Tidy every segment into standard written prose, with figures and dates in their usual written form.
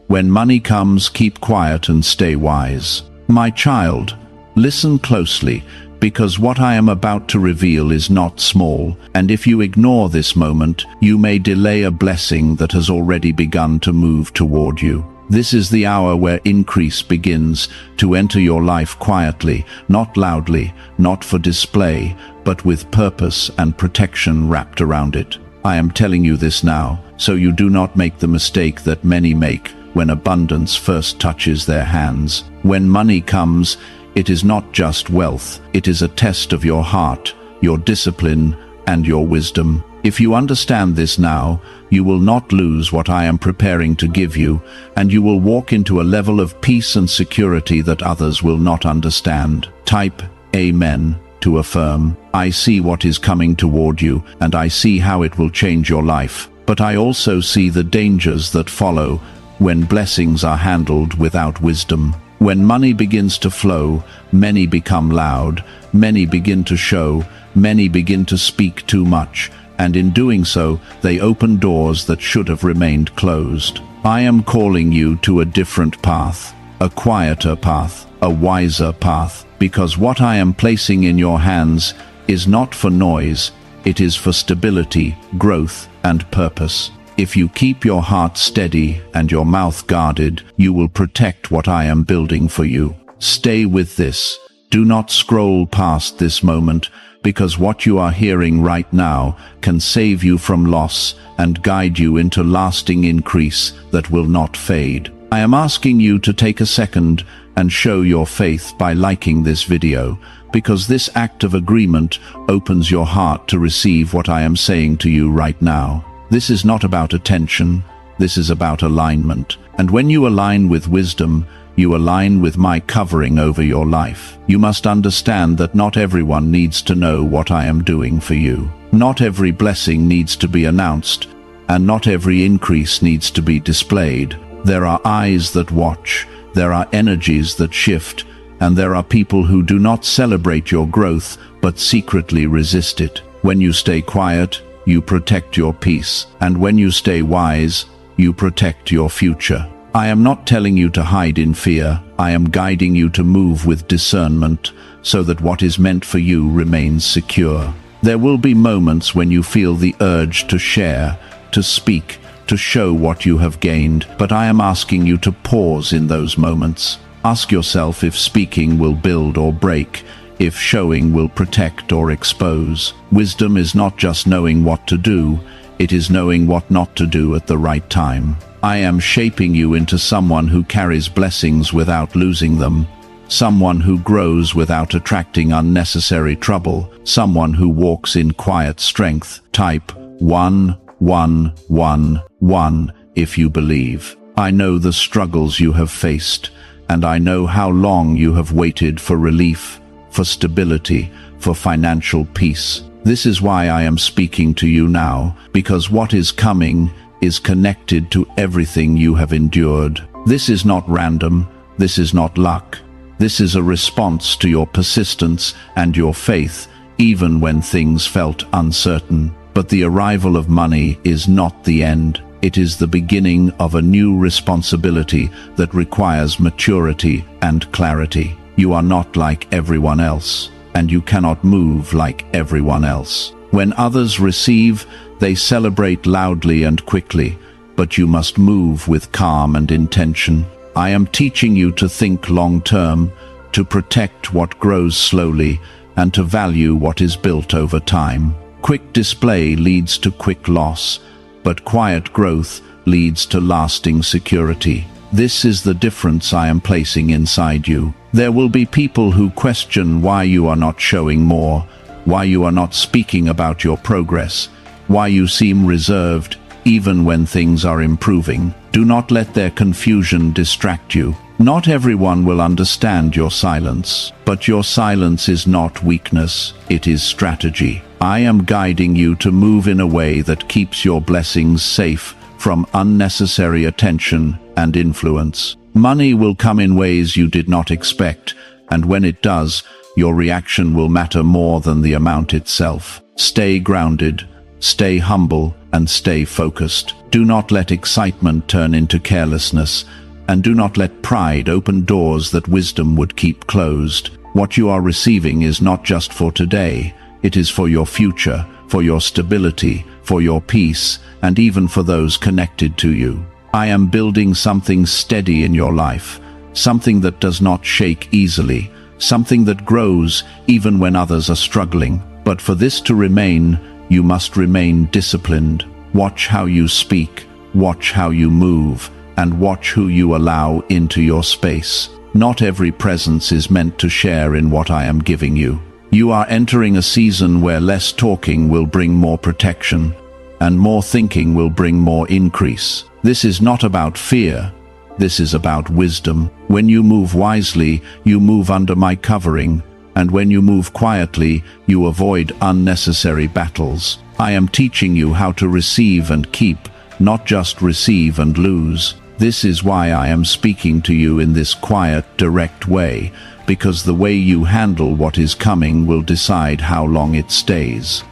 When money comes, keep quiet and stay wise. My child, listen closely, because what I am about to reveal is not small, and if you ignore this moment, you may delay a blessing that has already begun to move toward you. This is the hour where increase begins to enter your life quietly, not loudly, not for display, but with purpose and protection wrapped around it. I am telling you this now, so you do not make the mistake that many make when abundance first touches their hands. When money comes, it is not just wealth, it is a test of your heart, your discipline, and your wisdom. If you understand this now, you will not lose what I am preparing to give you, and you will walk into a level of peace and security that others will not understand. Type Amen to affirm. I see what is coming toward you, and I see how it will change your life. But I also see the dangers that follow when blessings are handled without wisdom. When money begins to flow, many become loud, many begin to show, many begin to speak too much, and in doing so, they open doors that should have remained closed. I am calling you to a different path, a quieter path, a wiser path, because what I am placing in your hands is not for noise, it is for stability, growth, and purpose. If you keep your heart steady and your mouth guarded, you will protect what I am building for you. Stay with this. Do not scroll past this moment, because what you are hearing right now can save you from loss and guide you into lasting increase that will not fade. I am asking you to take a second and show your faith by liking this video, because this act of agreement opens your heart to receive what I am saying to you right now. This is not about attention, this is about alignment. And when you align with wisdom, you align with my covering over your life. You must understand that not everyone needs to know what I am doing for you. Not every blessing needs to be announced, and not every increase needs to be displayed. There are eyes that watch, there are energies that shift, and there are people who do not celebrate your growth, but secretly resist it. When you stay quiet, you protect your peace, and when you stay wise, you protect your future. I am not telling you to hide in fear, I am guiding you to move with discernment, so that what is meant for you remains secure. There will be moments when you feel the urge to share, to speak, to show what you have gained, but I am asking you to pause in those moments. Ask yourself if speaking will build or break, if showing will protect or expose. Wisdom is not just knowing what to do, it is knowing what not to do at the right time. I am shaping you into someone who carries blessings without losing them, someone who grows without attracting unnecessary trouble, someone who walks in quiet strength. Type 1111 if you believe. I know the struggles you have faced, and I know how long you have waited for relief, for stability, for financial peace. This is why I am speaking to you now, because what is coming is connected to everything you have endured. This is not random, this is not luck. This is a response to your persistence and your faith, even when things felt uncertain. But the arrival of money is not the end. It is the beginning of a new responsibility that requires maturity and clarity. You are not like everyone else, and you cannot move like everyone else. When others receive, they celebrate loudly and quickly, but you must move with calm and intention. I am teaching you to think long-term, to protect what grows slowly, and to value what is built over time. Quick display leads to quick loss, but quiet growth leads to lasting security. This is the difference I am placing inside you. There will be people who question why you are not showing more, why you are not speaking about your progress, why you seem reserved even when things are improving. Do not let their confusion distract you. Not everyone will understand your silence, but your silence is not weakness, it is strategy. I am guiding you to move in a way that keeps your blessings safe from unnecessary attention and influence. Money will come in ways you did not expect, and when it does, your reaction will matter more than the amount itself. Stay grounded, stay humble, and stay focused. Do not let excitement turn into carelessness, and do not let pride open doors that wisdom would keep closed. What you are receiving is not just for today, it is for your future, for your stability, for your peace, and even for those connected to you. I am building something steady in your life, something that does not shake easily, something that grows even when others are struggling. But for this to remain, you must remain disciplined. Watch how you speak, watch how you move, and watch who you allow into your space. Not every presence is meant to share in what I am giving you. You are entering a season where less talking will bring more protection, and more thinking will bring more increase. This is not about fear. This is about wisdom. When you move wisely, you move under my covering, and when you move quietly, you avoid unnecessary battles. I am teaching you how to receive and keep, not just receive and lose. This is why I am speaking to you in this quiet, direct way, because the way you handle what is coming will decide how long it stays.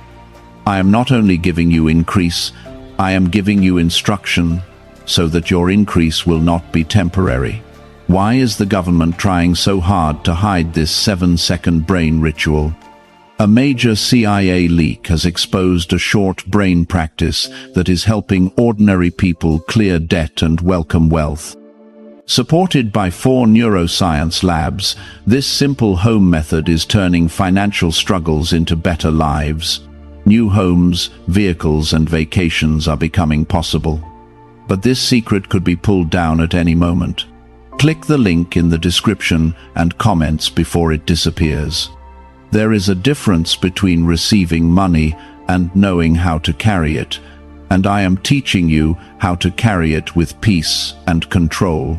I am not only giving you increase, I am giving you instruction, so that your increase will not be temporary. Why is the government trying so hard to hide this 7-second brain ritual? A major CIA leak has exposed a short brain practice that is helping ordinary people clear debt and welcome wealth. Supported by 4 neuroscience labs, this simple home method is turning financial struggles into better lives. New homes, vehicles, and vacations are becoming possible. But this secret could be pulled down at any moment. Click the link in the description and comments before it disappears. There is a difference between receiving money and knowing how to carry it, and I am teaching you how to carry it with peace and control.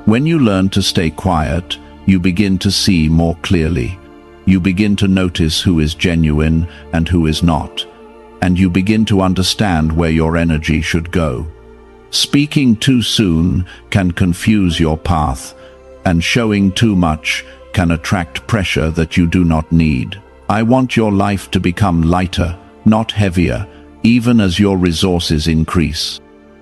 When you learn to stay quiet, you begin to see more clearly. You begin to notice who is genuine and who is not, and you begin to understand where your energy should go. Speaking too soon can confuse your path, and showing too much can attract pressure that you do not need. I want your life to become lighter, not heavier, even as your resources increase.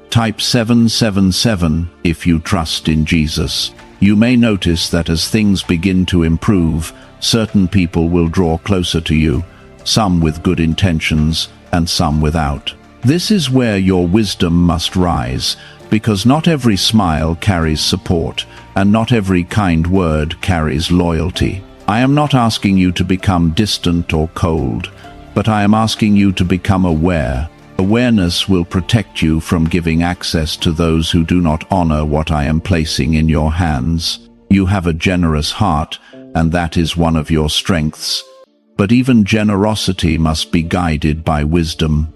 Type 777 if you trust in Jesus. You may notice that as things begin to improve, certain people will draw closer to you, some with good intentions and some without. This is where your wisdom must rise, because not every smile carries support, and not every kind word carries loyalty. I am not asking you to become distant or cold, but I am asking you to become aware. Awareness will protect you from giving access to those who do not honor what I am placing in your hands. You have a generous heart, and that is one of your strengths. But even generosity must be guided by wisdom.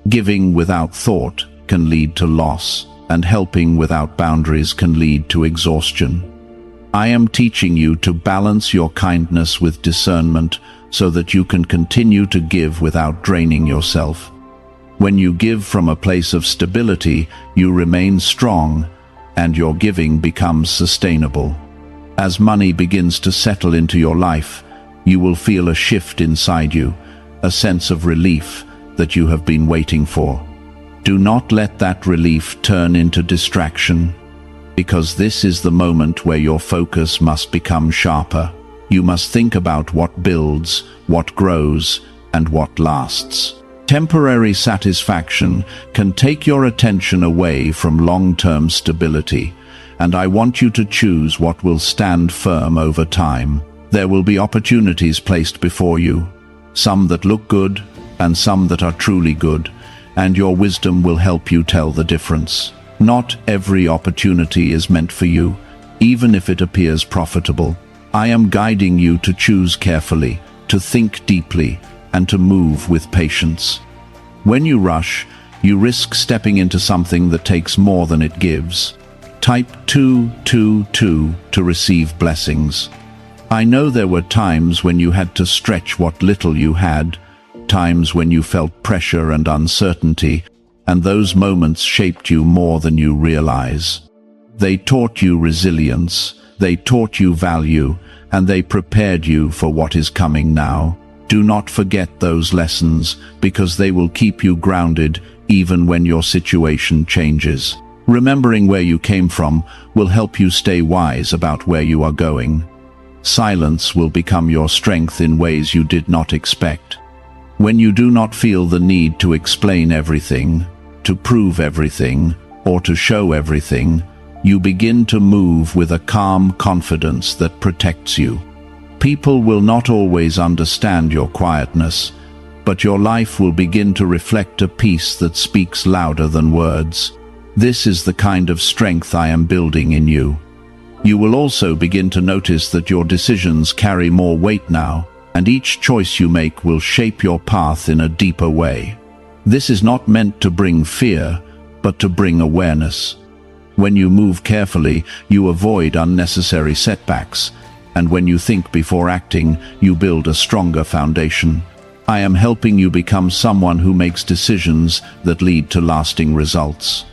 Giving without thought can lead to loss, and helping without boundaries can lead to exhaustion. I am teaching you to balance your kindness with discernment so that you can continue to give without draining yourself. When you give from a place of stability, you remain strong, and your giving becomes sustainable. As money begins to settle into your life, you will feel a shift inside you, a sense of relief that you have been waiting for. Do not let that relief turn into distraction, because this is the moment where your focus must become sharper. You must think about what builds, what grows, and what lasts. Temporary satisfaction can take your attention away from long-term stability, and I want you to choose what will stand firm over time. There will be opportunities placed before you, some that look good, and some that are truly good, and your wisdom will help you tell the difference. Not every opportunity is meant for you, even if it appears profitable. I am guiding you to choose carefully, to think deeply, and to move with patience. When you rush, you risk stepping into something that takes more than it gives. Type 222 to receive blessings. I know there were times when you had to stretch what little you had, times when you felt pressure and uncertainty, and those moments shaped you more than you realize. They taught you resilience, they taught you value, and they prepared you for what is coming now. Do not forget those lessons, because they will keep you grounded even when your situation changes. Remembering where you came from will help you stay wise about where you are going. Silence will become your strength in ways you did not expect. When you do not feel the need to explain everything, to prove everything, or to show everything, you begin to move with a calm confidence that protects you. People will not always understand your quietness, but your life will begin to reflect a peace that speaks louder than words. This is the kind of strength I am building in you. You will also begin to notice that your decisions carry more weight now, and each choice you make will shape your path in a deeper way. This is not meant to bring fear, but to bring awareness. When you move carefully, you avoid unnecessary setbacks, and when you think before acting, you build a stronger foundation. I am helping you become someone who makes decisions that lead to lasting results.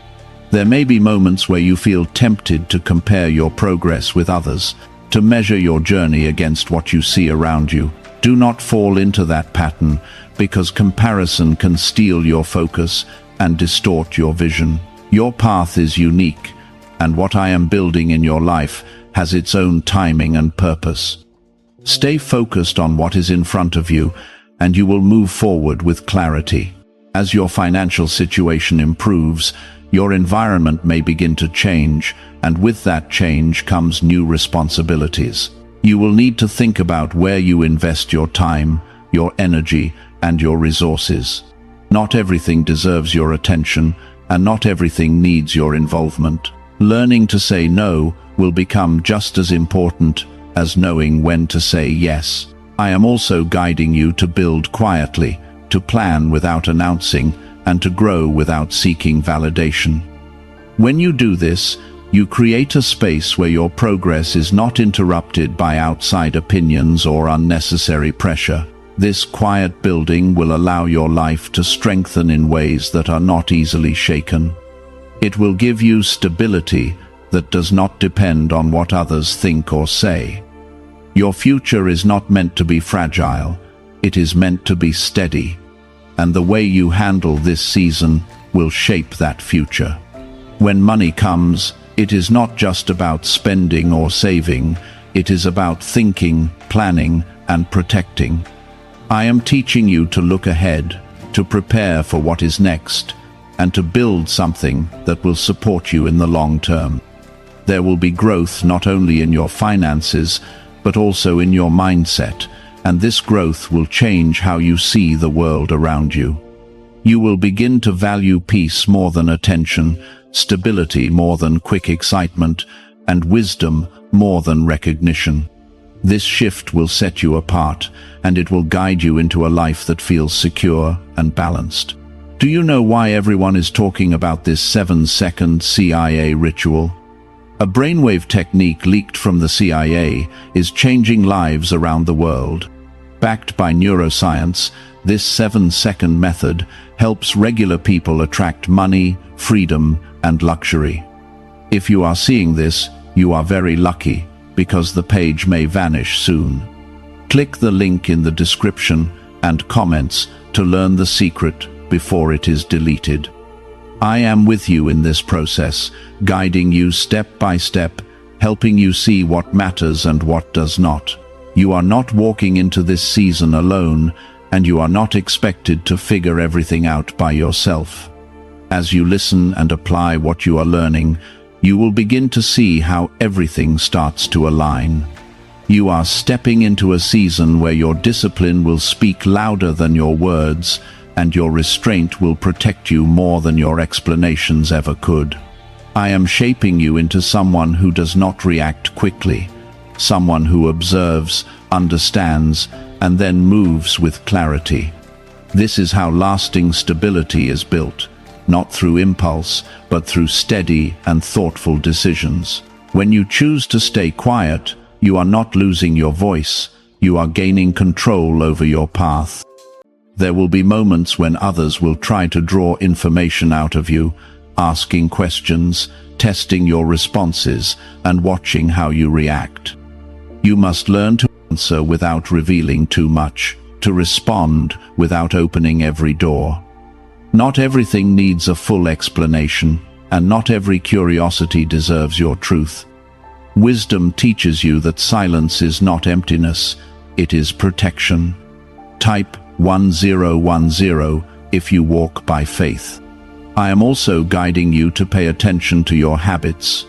There may be moments where you feel tempted to compare your progress with others, to measure your journey against what you see around you. Do not fall into that pattern, because comparison can steal your focus and distort your vision. Your path is unique, and what I am building in your life has its own timing and purpose. Stay focused on what is in front of you, and you will move forward with clarity. As your financial situation improves, your environment may begin to change, and with that change comes new responsibilities. You will need to think about where you invest your time, your energy, and your resources. Not everything deserves your attention, and not everything needs your involvement. Learning to say no will become just as important as knowing when to say yes. I am also guiding you to build quietly, to plan without announcing, and to grow without seeking validation. When you do this, you create a space where your progress is not interrupted by outside opinions or unnecessary pressure. This quiet building will allow your life to strengthen in ways that are not easily shaken. It will give you stability that does not depend on what others think or say. Your future is not meant to be fragile, it is meant to be steady, and the way you handle this season will shape that future. When money comes, it is not just about spending or saving, it is about thinking, planning, and protecting. I am teaching you to look ahead, to prepare for what is next, and to build something that will support you in the long term. There will be growth not only in your finances, but also in your mindset, and this growth will change how you see the world around you. You will begin to value peace more than attention, stability more than quick excitement, and wisdom more than recognition. This shift will set you apart, and it will guide you into a life that feels secure and balanced. Do you know why everyone is talking about this 7-second CIA ritual? A brainwave technique leaked from the CIA is changing lives around the world. Backed by neuroscience, this 7-second method helps regular people attract money, freedom, and luxury. If you are seeing this, you are very lucky, because the page may vanish soon. Click the link in the description and comments to learn the secret before it is deleted. I am with you in this process, guiding you step by step, helping you see what matters and what does not. You are not walking into this season alone, and you are not expected to figure everything out by yourself. As you listen and apply what you are learning, you will begin to see how everything starts to align. You are stepping into a season where your discipline will speak louder than your words, and your restraint will protect you more than your explanations ever could. I am shaping you into someone who does not react quickly, someone who observes, understands, and then moves with clarity. This is how lasting stability is built, not through impulse, but through steady and thoughtful decisions. When you choose to stay quiet, you are not losing your voice, you are gaining control over your path. There will be moments when others will try to draw information out of you, asking questions, testing your responses, and watching how you react. You must learn to answer without revealing too much, to respond without opening every door. Not everything needs a full explanation, and not every curiosity deserves your truth. Wisdom teaches you that silence is not emptiness, it is protection. Type 1010 if you walk by faith. I am also guiding you to pay attention to your habits,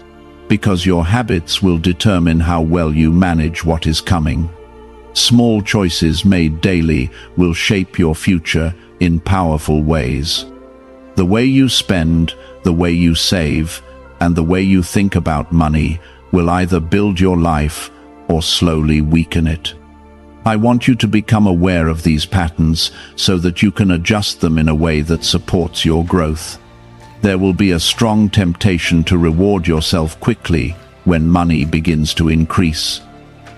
because your habits will determine how well you manage what is coming. Small choices made daily will shape your future in powerful ways. The way you spend, the way you save, and the way you think about money will either build your life or slowly weaken it. I want you to become aware of these patterns so that you can adjust them in a way that supports your growth. There will be a strong temptation to reward yourself quickly when money begins to increase.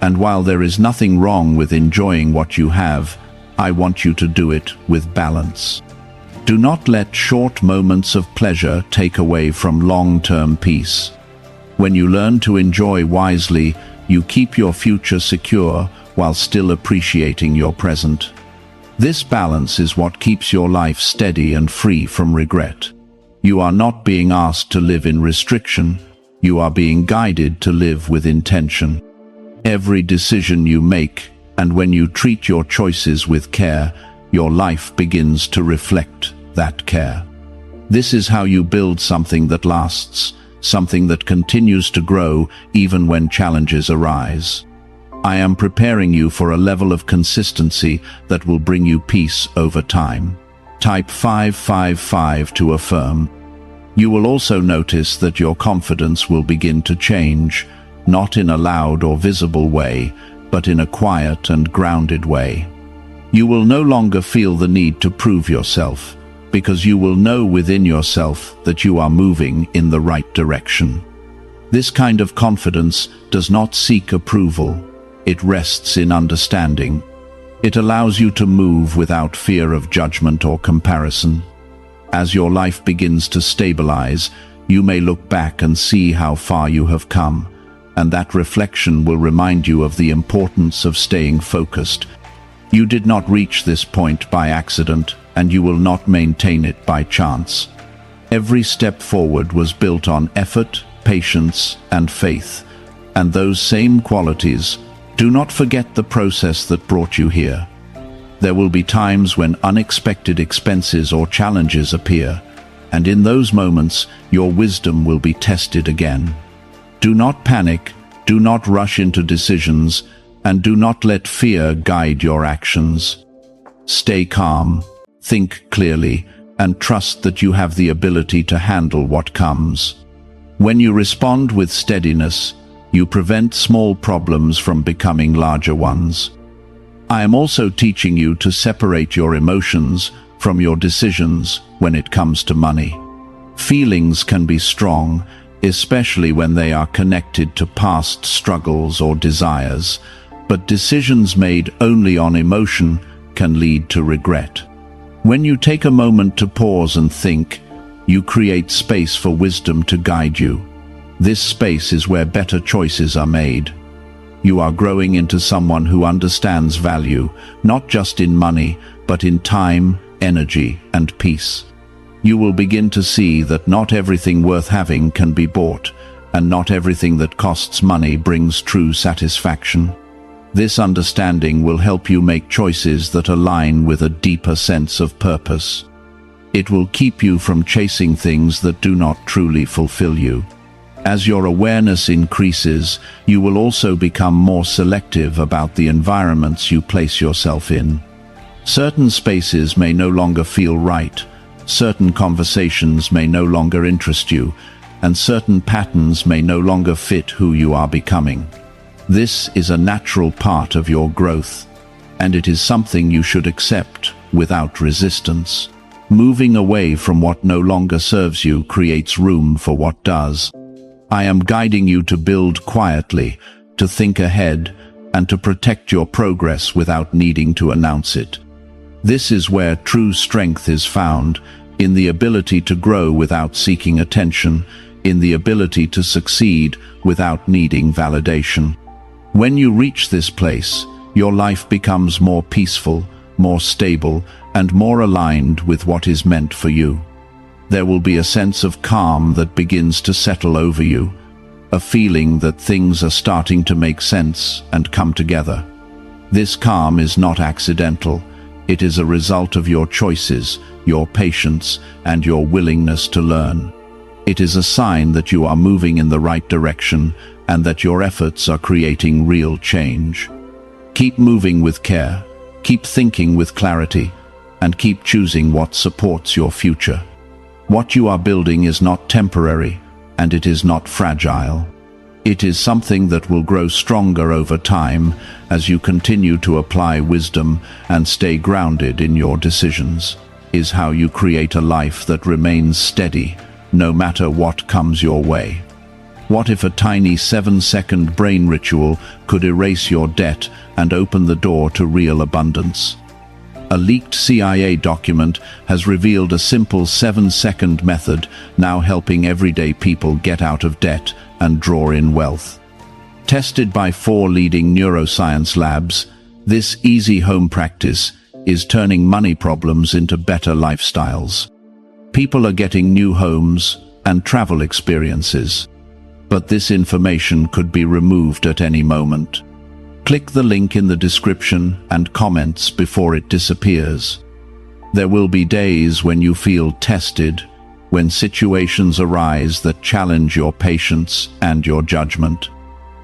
And while there is nothing wrong with enjoying what you have, I want you to do it with balance. Do not let short moments of pleasure take away from long-term peace. When you learn to enjoy wisely, you keep your future secure while still appreciating your present. This balance is what keeps your life steady and free from regret. You are not being asked to live in restriction, you are being guided to live with intention. Every decision you make, and when you treat your choices with care, your life begins to reflect that care. This is how you build something that lasts, something that continues to grow even when challenges arise. I am preparing you for a level of consistency that will bring you peace over time. Type 555 to affirm. You will also notice that your confidence will begin to change, not in a loud or visible way, but in a quiet and grounded way. You will no longer feel the need to prove yourself, because you will know within yourself that you are moving in the right direction. This kind of confidence does not seek approval. It rests in understanding. It allows you to move without fear of judgment or comparison. As your life begins to stabilize, you may look back and see how far you have come, and that reflection will remind you of the importance of staying focused. You did not reach this point by accident, and you will not maintain it by chance. Every step forward was built on effort, patience, and faith, and those same qualities. Do not forget the process that brought you here. There will be times when unexpected expenses or challenges appear, and in those moments, your wisdom will be tested again. Do not panic, do not rush into decisions, and do not let fear guide your actions. Stay calm, think clearly, and trust that you have the ability to handle what comes. When you respond with steadiness, you prevent small problems from becoming larger ones. I am also teaching you to separate your emotions from your decisions when it comes to money. Feelings can be strong, especially when they are connected to past struggles or desires, but decisions made only on emotion can lead to regret. When you take a moment to pause and think, you create space for wisdom to guide you. This space is where better choices are made. You are growing into someone who understands value, not just in money, but in time, energy, and peace. You will begin to see that not everything worth having can be bought, and not everything that costs money brings true satisfaction. This understanding will help you make choices that align with a deeper sense of purpose. It will keep you from chasing things that do not truly fulfill you. As your awareness increases, you will also become more selective about the environments you place yourself in. Certain spaces may no longer feel right, certain conversations may no longer interest you, and certain patterns may no longer fit who you are becoming. This is a natural part of your growth, and it is something you should accept without resistance. Moving away from what no longer serves you creates room for what does. I am guiding you to build quietly, to think ahead, and to protect your progress without needing to announce it. This is where true strength is found, in the ability to grow without seeking attention, in the ability to succeed without needing validation. When you reach this place, your life becomes more peaceful, more stable, and more aligned with what is meant for you. There will be a sense of calm that begins to settle over you, a feeling that things are starting to make sense and come together. This calm is not accidental. It is a result of your choices, your patience, and your willingness to learn. It is a sign that you are moving in the right direction and that your efforts are creating real change. Keep moving with care, keep thinking with clarity, and keep choosing what supports your future. What you are building is not temporary, and it is not fragile. It is something that will grow stronger over time as you continue to apply wisdom and stay grounded in your decisions. Is how you create a life that remains steady, no matter what comes your way. What if a tiny 7-second brain ritual could erase your debt and open the door to real abundance? A leaked CIA document has revealed a simple 7-second method now helping everyday people get out of debt and draw in wealth. Tested by 4 leading neuroscience labs, this easy home practice is turning money problems into better lifestyles. People are getting new homes and travel experiences, but this information could be removed at any moment. Click the link in the description and comments before it disappears. There will be days when you feel tested, when situations arise that challenge your patience and your judgment.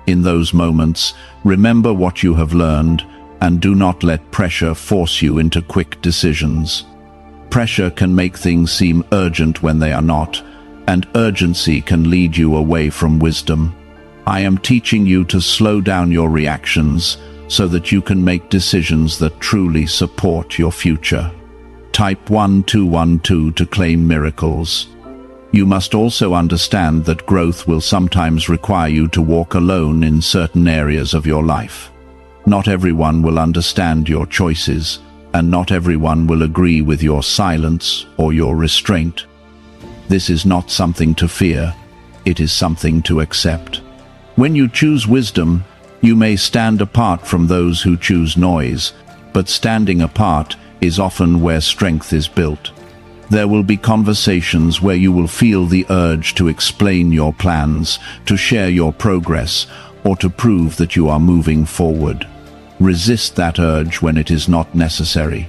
In those moments, remember what you have learned and do not let pressure force you into quick decisions. Pressure can make things seem urgent when they are not, and urgency can lead you away from wisdom. I am teaching you to slow down your reactions so that you can make decisions that truly support your future. Type 1212 to claim miracles. You must also understand that growth will sometimes require you to walk alone in certain areas of your life. Not everyone will understand your choices, and not everyone will agree with your silence or your restraint. This is not something to fear, it is something to accept. When you choose wisdom, you may stand apart from those who choose noise, but standing apart is often where strength is built. There will be conversations where you will feel the urge to explain your plans, to share your progress, or to prove that you are moving forward. Resist that urge when it is not necessary.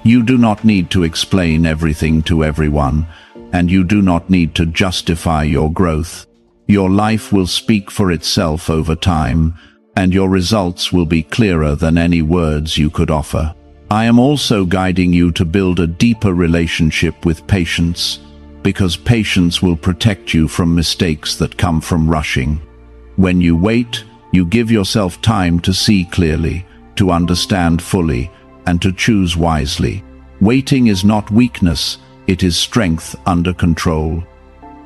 You do not need to explain everything to everyone, and you do not need to justify your growth. Your life will speak for itself over time, and your results will be clearer than any words you could offer. I am also guiding you to build a deeper relationship with patience, because patience will protect you from mistakes that come from rushing. When you wait, you give yourself time to see clearly, to understand fully, and to choose wisely. Waiting is not weakness, it is strength under control.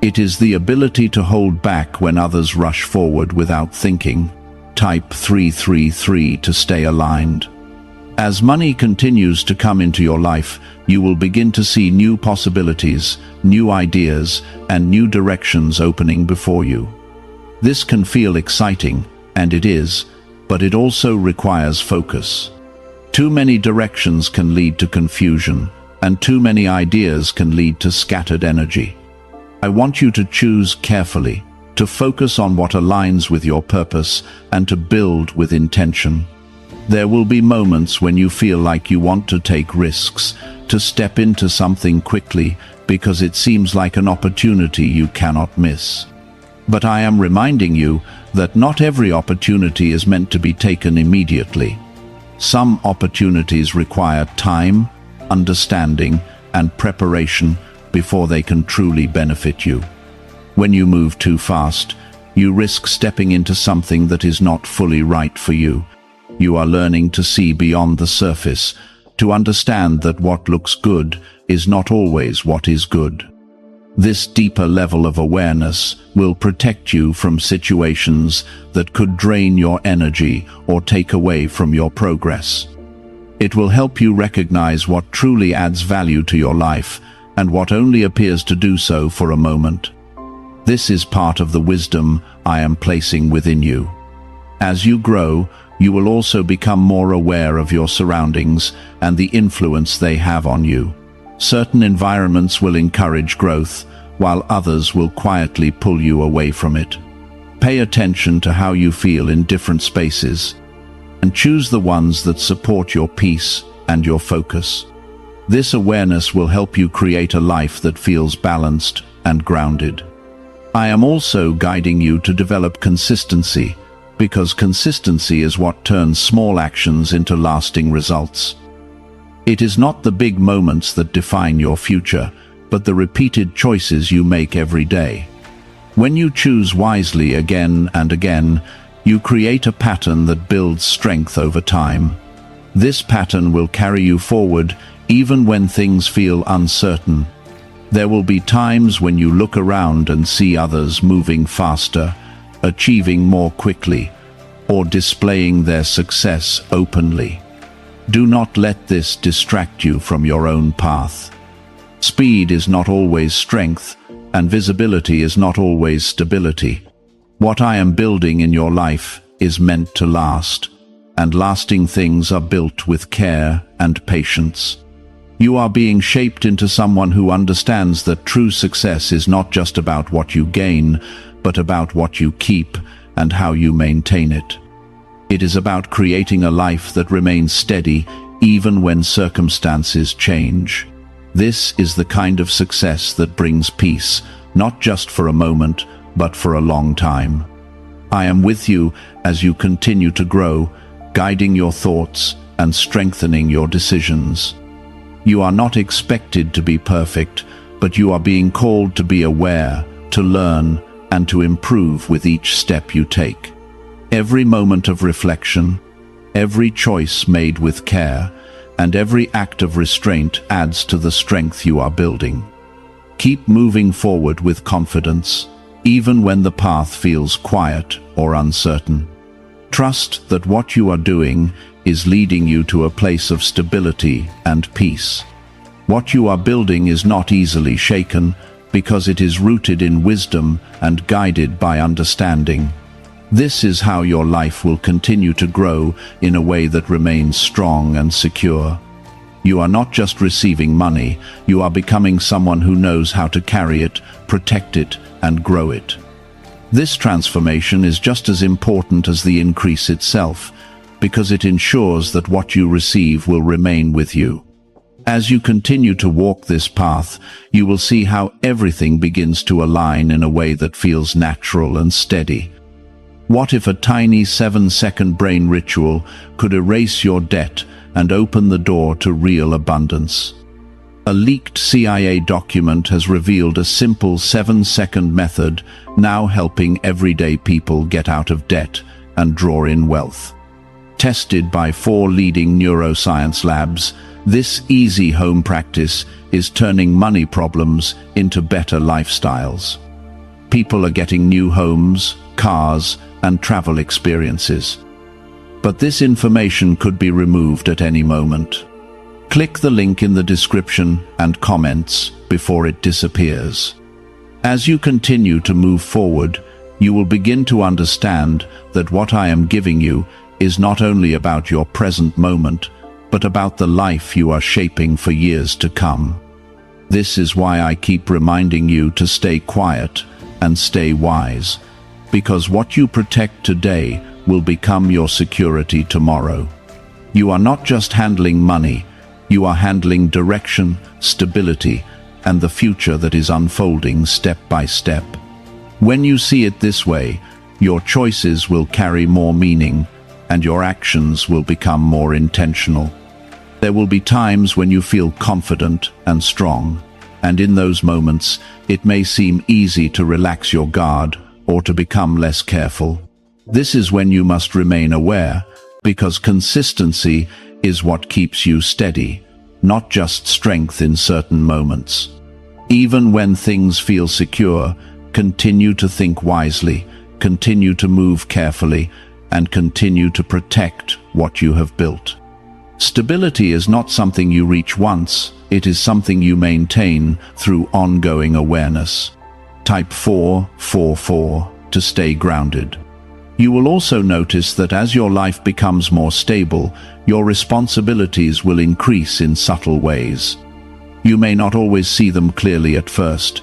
It is the ability to hold back when others rush forward without thinking. Type 333 to stay aligned. As money continues to come into your life, you will begin to see new possibilities, new ideas, and new directions opening before you. This can feel exciting, and it is, but it also requires focus. Too many directions can lead to confusion, and too many ideas can lead to scattered energy. I want you to choose carefully, to focus on what aligns with your purpose, and to build with intention. There will be moments when you feel like you want to take risks, to step into something quickly because it seems like an opportunity you cannot miss. But I am reminding you that not every opportunity is meant to be taken immediately. Some opportunities require time, understanding, and preparation before they can truly benefit you. When you move too fast, you risk stepping into something that is not fully right for you. You are learning to see beyond the surface, to understand that what looks good is not always what is good. This deeper level of awareness will protect you from situations that could drain your energy or take away from your progress. It will help you recognize what truly adds value to your life and what only appears to do so for a moment. This is part of the wisdom I am placing within you. As you grow, you will also become more aware of your surroundings and the influence they have on you. Certain environments will encourage growth, while others will quietly pull you away from it. Pay attention to how you feel in different spaces, and choose the ones that support your peace and your focus. This awareness will help you create a life that feels balanced and grounded. I am also guiding you to develop consistency, because consistency is what turns small actions into lasting results. It is not the big moments that define your future, but the repeated choices you make every day. When you choose wisely again and again, you create a pattern that builds strength over time. This pattern will carry you forward even when things feel uncertain. There will be times when you look around and see others moving faster, achieving more quickly, or displaying their success openly. Do not let this distract you from your own path. Speed is not always strength, and visibility is not always stability. What I am building in your life is meant to last, and lasting things are built with care and patience. You are being shaped into someone who understands that true success is not just about what you gain, but about what you keep and how you maintain it. It is about creating a life that remains steady even when circumstances change. This is the kind of success that brings peace, not just for a moment, but for a long time. I am with you as you continue to grow, guiding your thoughts and strengthening your decisions. You are not expected to be perfect, but you are being called to be aware, to learn, and to improve with each step you take. Every moment of reflection, every choice made with care, and every act of restraint adds to the strength you are building. Keep moving forward with confidence, even when the path feels quiet or uncertain. Trust that what you are doing is leading you to a place of stability and peace. What you are building is not easily shaken because it is rooted in wisdom and guided by understanding. This is how your life will continue to grow in a way that remains strong and secure. You are not just receiving money, you are becoming someone who knows how to carry it, protect it, and grow it. This transformation is just as important as the increase itself, because it ensures that what you receive will remain with you. As you continue to walk this path, you will see how everything begins to align in a way that feels natural and steady. What if a tiny 7-second brain ritual could erase your debt and open the door to real abundance? A leaked CIA document has revealed a simple 7-second method now helping everyday people get out of debt and draw in wealth. Tested by 4 leading neuroscience labs, this easy home practice is turning money problems into better lifestyles. People are getting new homes, cars, and travel experiences. But this information could be removed at any moment. Click the link in the description and comments before it disappears. As you continue to move forward, you will begin to understand that what I am giving you is not only about your present moment, but about the life you are shaping for years to come. This is why I keep reminding you to stay quiet and stay wise, because what you protect today will become your security tomorrow. You are not just handling money, you are handling direction, stability, and the future that is unfolding step by step. When you see it this way, your choices will carry more meaning, and your actions will become more intentional. There will be times when you feel confident and strong, and in those moments, it may seem easy to relax your guard or to become less careful. This is when you must remain aware, because consistency is what keeps you steady, not just strength in certain moments. Even when things feel secure, continue to think wisely, continue to move carefully, and continue to protect what you have built. Stability is not something you reach once, it is something you maintain through ongoing awareness. Type 444 to stay grounded. You will also notice that as your life becomes more stable, your responsibilities will increase in subtle ways. You may not always see them clearly at first,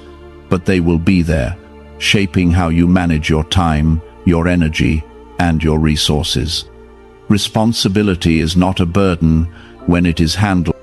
but they will be there, shaping how you manage your time, your energy, and your resources. Responsibility is not a burden when it is handled